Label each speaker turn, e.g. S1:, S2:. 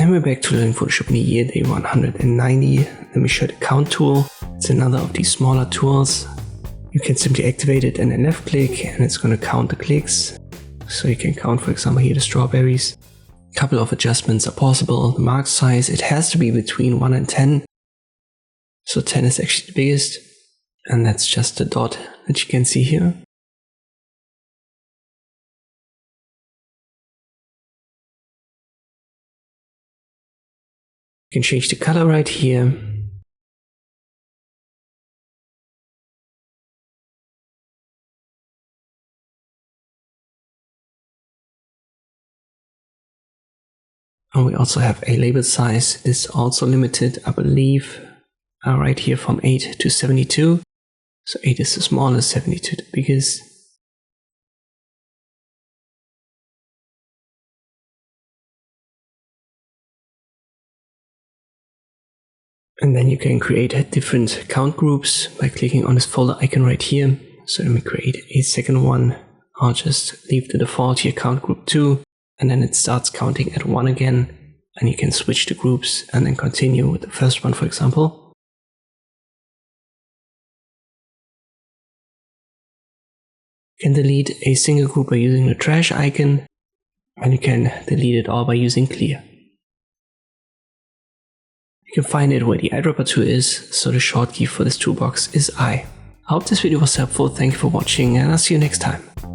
S1: And we're back to learning Photoshop in the year day 190. Let me show the count tool. It's another of these smaller tools. You can simply activate it and then left click and it's going to count the clicks. So you can count, for example, here the strawberries. A couple of adjustments are possible. The mark size, it has to be between 1 and 10. So 10 is actually the biggest. And that's just the dot that you can see here. You can change the color right here. And we also have a label size. This is also limited, I believe, right here from 8 to 72. So 8 is the smallest, 72 the biggest. And then you can create different count groups by clicking on this folder icon right here. So let me create a second one. I'll just leave the default here, count group 2, and then it starts counting at 1 again. And you can switch the groups and then continue with the first one, for example. You can delete a single group by using the trash icon, and you can delete it all by using clear. You can find it where the eyedropper tool is, so the shortkey for this toolbox is I. I hope this video was helpful, thank you for watching and I'll see you next time.